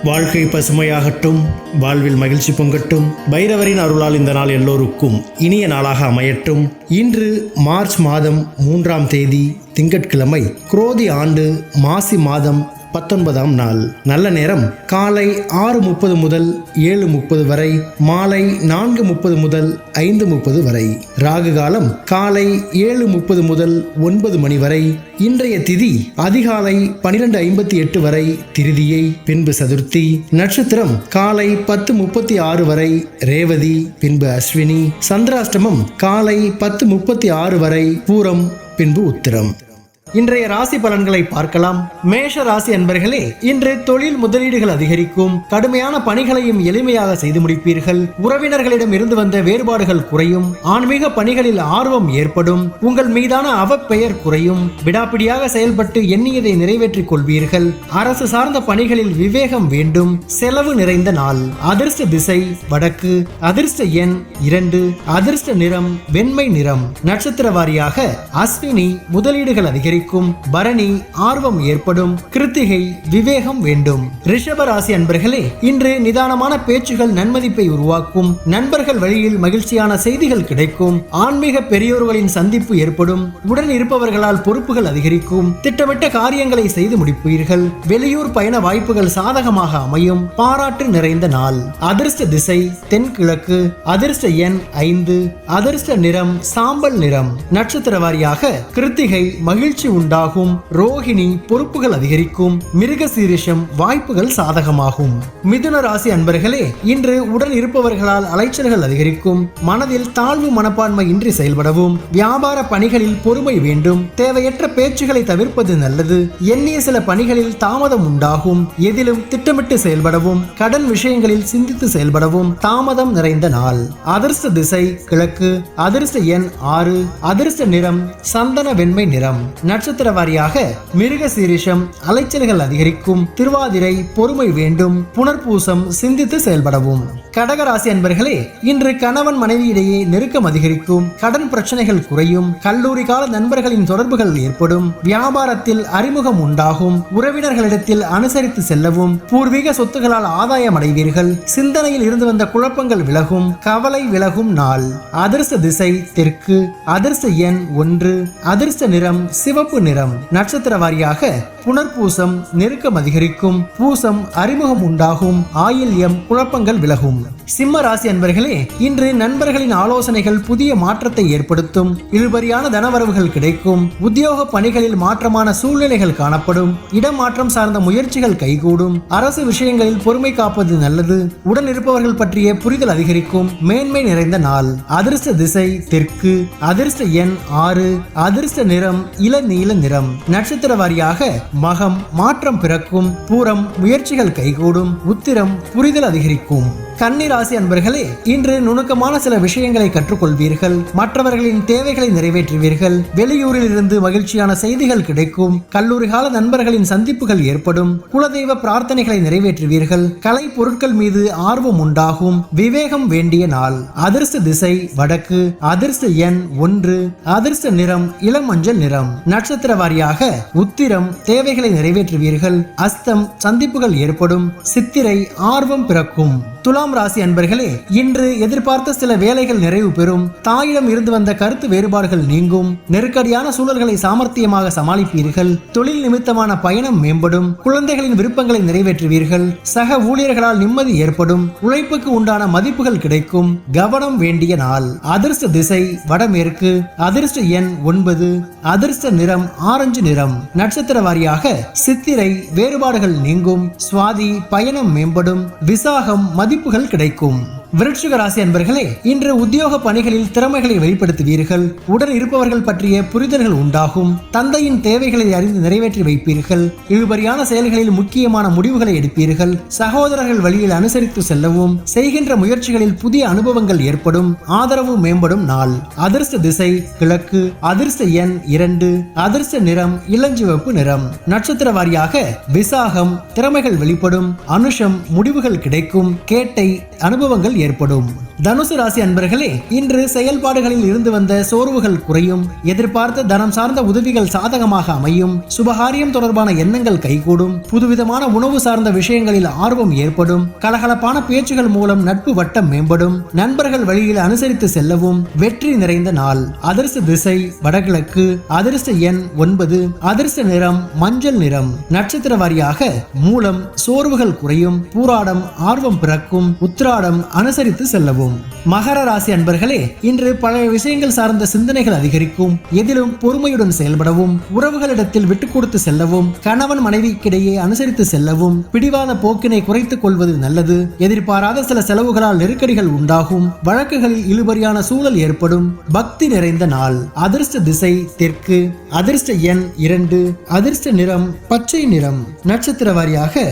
வாழ்க்கை பசுமையாகட்டும், வாழ்வில் மகிழ்ச்சி பொங்கட்டும். பைரவரின் அருளால் இந்த நாள் எல்லோருக்கும் இனிய நாளாக அமையட்டும். இன்று மார்ச் மாதம் 3ஆம் தேதி திங்கட்கிழமை, குரோதி ஆண்டு மாசி மாதம் 19ஆம் நாள். நல்ல நேரம் காலை 6:30 முதல் 7:30 வரை, மாலை 4:30 முதல் 5:30 வரை. ராகு காலம் காலை 7:30 முதல் 9 மணி வரை. இன்றைய திதி அதிகாலை 12:58 வரை திருதியை, பின்பு சதுர்த்தி. நட்சத்திரம் காலை 10:36 வரை ரேவதி, பின்பு அஸ்வினி. சந்திராஷ்டமம் காலை 10:36 வரை பூரம், பின்பு உத்திரம். இன்றைய ராசி பலன்களை பார்க்கலாம். மேஷ ராசி அன்பர்களே, இன்று தொழில் முதலீடுகள் அதிகரிக்கும். கடுமையான பணிகளையும் எளிமையாக செய்து முடிப்பீர்கள். உறவினர்களிடம் இருந்து வந்த வேறுபாடுகள் குறையும். ஆன்மீக பணிகளில் ஆர்வம் ஏற்படும். உங்கள் மீதான அவப்பெயர் குறையும். விடாப்பிடியாக செயல்பட்டு எண்ணியதை நிறைவேற்றிக் கொள்வீர்கள். அரசு சார்ந்த பணிகளில் விவேகம் வேண்டும். செலவு நிறைந்த நாள். அதிர்ஷ்ட திசை வடக்கு. அதிர்ஷ்ட எண் 2. அதிர்ஷ்ட நிறம் வெண்மை நிறம். நட்சத்திர வாரியாக அஸ்வினி முதலீடுகள் அதிகரிக்கும். பரணி ஆர்வம் ஏற்படும். கிருத்திகை விவேகம் வேண்டும். ரிஷப ராசி அன்பர்களே, இன்று நிதானமான பேச்சுகள் நன்மதிப்பை உருவாக்கும். நண்பர்கள் வழியில் மகிழ்ச்சியான செய்திகள் கிடைக்கும். ஆன்மீக பெரியோர்களின் சந்திப்பு ஏற்படும். உடன் இருப்பவர்களால் பொறுப்புகள் அதிகரிக்கும். திட்டமிட்ட காரியங்களை செய்து முடிப்பீர்கள். வெளியூர் பயண வாய்ப்புகள் சாதகமாக அமையும். பாராட்டு நிறைந்த நாள். அதிர்ஷ்ட திசை தென்கிழக்கு. அதிர்ஷ்ட எண் 5. அதிர்ஷ்ட நிறம் சாம்பல் நிறம். நட்சத்திர வாரியாக கிருத்திகை மகிழ்ச்சி உண்டாகும். ரோகிணி பொறுப்புகள் அதிகரிக்கும். மிருகசீரிஷம் வாய்ப்புகள் சாதகமாகும். மிதுன ராசி அன்பர்களே, இன்று உடன் இருப்பவர்களால் அலைச்சல்கள் அதிகரிக்கும். மனதில் தாழ்வு மனப்பான்மை இன்றி செயல்படவும். வியாபார பணிகளில் பொறுமை வேண்டும். தேவையற்ற பேச்சுகளை தவிர்ப்பது நல்லது. எண்ணிய சில பணிகளில் தாமதம் உண்டாகும். எதிலும் திட்டமிட்டு செயல்படவும். கடன் விஷயங்களில் சிந்தித்து செயல்படவும். தாமதம் நிறைந்த நாள். அதிர்ஷ்ட திசை கிழக்கு. அதிர்ஷ்ட எண் 6. அதிர்ஷ்ட நிறம் சந்தன வெண்மை நிறம். நட்சத்திர வாரியாக மிருக சீரிஷம் அலைச்சல்கள் அதிகரிக்கும். திருவாதிரை பொறுமை வேண்டும். புனர்பூசம் சிந்தித்து செயல்படவும். கடகராசி அன்பர்களே, இன்று கணவன் மனைவியிடையே நெருக்கம் அதிகரிக்கும். கடன் பிரச்சனைகள் குறையும். கல்லூரி கால நண்பர்களின் தொடர்புகள் ஏற்படும். வியாபாரத்தில் அறிமுகம் உண்டாகும். உறவினர்களிடத்தில் அனுசரித்து செல்லவும். பூர்வீக சொத்துகளால் ஆதாயம் அடைவீர்கள். சிந்தனையில் இருந்து வந்த குழப்பங்கள் விலகும். கவலை விலகும் நாள். அதிர்ஷ்ட திசை தெற்கு. அதிர்ஷ்ட எண் 1. அதிர்ஷ்ட நிறம் சிவப்பு நிறம். நட்சத்திர வாரியாக புனர்பூசம் நெருக்கம் அதிகரிக்கும். பூசம் அறிமுகம் உண்டாகும். ஆயில்யம் குழப்பங்கள் விலகும். சிம்ம ராசி அன்பர்களே, இன்று நண்பர்களின் ஆலோசனைகள் புதிய மாற்றத்தை ஏற்படுத்தும். இழுபறியான தனவரவுகள் கிடைக்கும். உத்தியோக பணிகளில் மாற்றமான சூழ்நிலைகள் காணப்படும். இடமாற்றம் சார்ந்த முயற்சிகள் கைகூடும். அரசு விஷயங்களில் பொறுமை காப்பது நல்லது. உடன் இருப்பவர்கள் பற்றிய புரிதல் அதிகரிக்கும். மேன்மை நிறைந்த நாள். அதிர்ஷ்ட திசை தெற்கு. அதிர்ஷ்ட எண் 6. அதிர்ஷ்ட நிறம் இளநீல நிறம். நட்சத்திர வாரியாக மகம் மாற்றம் பிறக்கும். பூரம் முயற்சிகள் கைகூடும். உத்திரம் புரிதல் அதிகரிக்கும். கன்னி ராசி அன்பர்களே, இன்று நுணுக்கமான சில விஷயங்களை கற்றுக்கொள்வீர்கள். மற்றவர்களின் தேவைகளை நிறைவேற்றுவீர்கள். வெளியூரில் இருந்து மகிழ்ச்சியான செய்திகள் கிடைக்கும். கல்லூரி கால நண்பர்களின் சந்திப்புகள் ஏற்படும். குலதெய்வ பிரார்த்தனைகளை நிறைவேற்றுவீர்கள். கலை பொருட்கள் மீது ஆர்வம் உண்டாகும். விவேகம் வேண்டிய நாள். அதிர்ஷ்ட திசை வடக்கு. அதிர்ஷ்ட எண் 1. அதிர்ஷ்ட நிறம் இளம் மஞ்சள் நிறம். நட்சத்திர வாரியாக உத்திரம் தேவைகளை நிறைவேற்றுவீர்கள். அஸ்தம் சந்திப்புகள் ஏற்படும். சித்திரை ஆர்வம் பிறக்கும். துலாம் ராசி அன்பர்களே, இன்று எதிர்பார்த்த சில வேலைகள் நிறைவு பெறும். தாயிடம் இருந்து வந்த கருத்து வேறுபாடுகள் நீங்கும். நெருக்கடியான சூழல்களை சாமர்த்தியமாக சமாளிப்பீர்கள். தொழில் நிமித்தமான பயணம் மேம்படும். குழந்தைகளின் விருப்பங்களை நிறைவேற்றுவீர்கள். சக ஊழியர்களால் நிம்மதி ஏற்படும். உழைப்புக்கு உண்டான மதிப்புகள் கிடைக்கும். கவனம் வேண்டிய நாள். அதிர்ஷ்ட திசை வடமேற்கு. அதிர்ஷ்ட எண் 9. அதிர்ஷ்ட நிறம் ஆரஞ்சு நிறம். நட்சத்திர வாரியாக சித்திரை வேறுபாடுகள் நீங்கும். சுவாதி பயணம் மேம்படும். விசாகம் மதிப்புகள் கிடைக்கும். விருட்சிக ராசி அன்பர்களே, இன்று உத்தியோக பணிகளில் திறமைகளை வெளிப்படுத்துவீர்கள். உடன் இருப்பவர்கள் பற்றிய புரிதல்கள் உண்டாகும். தந்தையின் தேவைகளை அறிந்து நிறைவேற்றி வைப்பீர்கள். இழுபறியான செயல்களில் முக்கியமான முடிவுகளை எடுப்பீர்கள். சகோதரர்கள் வழியில் அனுசரித்து செல்லவும். செய்கின்ற முயற்சிகளில் புதிய அனுபவங்கள் ஏற்படும். ஆதரவு மேம்படும் நாள். அதிர்ஷ்ட திசை கிழக்கு. அதிர்ஷ்ட எண் 2. அதிர்ஷ்ட நிறம் இளஞ்சிவப்பு நிறம். நட்சத்திர வாரியாக விசாகம் திறமைகள் வெளிப்படும். அனுஷம் முடிவுகள் கிடைக்கும். கேட்டை அனுபவங்கள் ஏற்படும். தனுசு ராசி அன்பர்களே, இன்று செயல்பாடுகளில் இருந்து வந்த சோர்வுகள் குறையும். எதிர்பார்த்த தனம் சார்ந்த உதவிகள் சாதகமாக அமையும். சுபகாரியம் தொடர்பான எண்ணங்கள் கைகூடும். புதுவிதமான உணவு சார்ந்த விஷயங்களில் ஆர்வம் ஏற்படும். கலகலப்பான பேச்சுகள் மூலம் நட்பு வட்டம் மேம்படும். நண்பர்கள் வழியில் அனுசரித்து செல்லவும். வெற்றி நிறைந்த நாள். அதிர்ஷ்ட திசை வடகிழக்கு. அதிர்ஷ்ட எண் 9. அதிர்ஷ்ட நிறம் மஞ்சள் நிறம். நட்சத்திர வாரியாக மூலம் சோர்வுகள் குறையும். பூராடம் ஆர்வம் பிறக்கும். உத்திராடம் அனுசரித்து செல்லவும். மகர ராசி அன்பர்களே, இன்று பழைய விஷயங்கள் சார்ந்த சிந்தனைகள் அதிகரிக்கும். எதிலும் பொறுமையுடன் செயல்படவும், உறவுகளிடத்தில் விட்டுக் கொடுத்து செல்லவும், கணவன் மனைவிக்கிடையே அனுசரித்து செல்லவும், பிடிவாத போக்கினை குறைத்துக் கொள்வது நல்லது. எதிர்பாராத சில செலவுகளால் நெருக்கடிகள் உண்டாகும். வழக்குகளில் இழுபறியான சூழல் ஏற்படும். பக்தி நிறைந்த நாள். அதிர்ஷ்ட திசை தெற்கு. அதிர்ஷ்ட எண் 2. அதிர்ஷ்ட நிறம் பச்சை நிறம். நட்சத்திர வாரியாக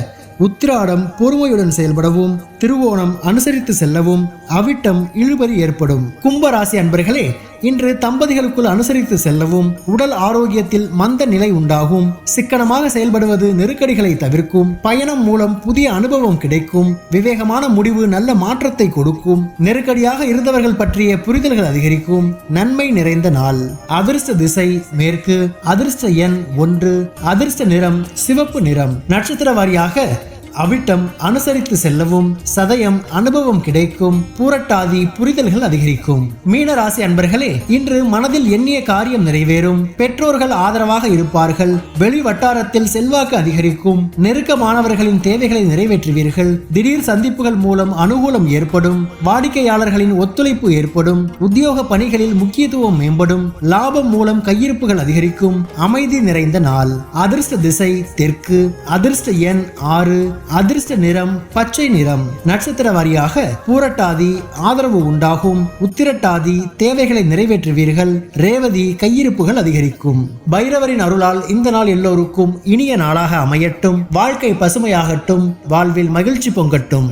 உத்திராடம் பொறுமையுடன் செயல்படவும், திருவோணம் அனுசரித்து செல்லவும், அவிட்டம் இழுபறி ஏற்படும். கும்பராசி அன்பர்களே, இன்று தம்பதிகளுக்குள் அனுசரித்து செல்லவும், உடல் ஆரோக்கியத்தில் மந்த நிலை உண்டாகும். சிக்கனமாக செயல்படுவது நெருக்கடிகளை தவிர்க்கும். பயணம் மூலம் புதிய அனுபவம் கிடைக்கும். விவேகமான முடிவு நல்ல மாற்றத்தை கொடுக்கும். நெருக்கடியாக இருந்தவர்கள் பற்றிய புரிதல்கள் அதிகரிக்கும். நன்மை நிறைந்த நாள். அதிர்ஷ்ட திசை மேற்கு. அதிர்ஷ்ட எண் 1. அதிர்ஷ்ட நிறம் சிவப்பு நிறம். நட்சத்திர வாரியாக அவிட்டம் அனுசரித்து செல்லவும், சதயம் அனுபவம் கிடைக்கும். பூரட்டாதி புரிதல்கள் அதிகரிக்கும். மீன ராசி அன்பர்களே, இன்று மனதில் எண்ணிய காரியம் நிறைவேறும். பெற்றோர்கள் ஆதரவாக இருப்பார்கள். வெளி வட்டாரத்தில் செல்வாக்கு அதிகரிக்கும். நெருக்கமானவர்களின் தேவைகளை நிறைவேற்றுவீர்கள். திடீர் சந்திப்புகள் மூலம் அனுகூலம் ஏற்படும். வாடிக்கையாளர்களின் ஒத்துழைப்பு ஏற்படும். உத்தியோக பணிகளில் முக்கியத்துவம் மேம்படும். லாபம் மூலம் கையிருப்புகள் அதிகரிக்கும். அமைதி நிறைந்த நாள். அதிர்ஷ்ட திசை தெற்கு. அதிர்ஷ்ட எண் 6. அதிர்ஷ்ட நிறம் பச்சை நிறம். நட்சத்திர வாரியாக பூரட்டாதி ஆதரவு உண்டாகும். உத்திரட்டாதி தேவைகளை நிறைவேற்றுவீர்கள். ரேவதி கையிருப்புகள் அதிகரிக்கும். பைரவரின் அருளால் இந்த நாள் எல்லோருக்கும் இனிய நாளாக அமையட்டும். வாழ்க்கை பசுமையாகட்டும். வாழ்வில் மகிழ்ச்சி பொங்கட்டும்.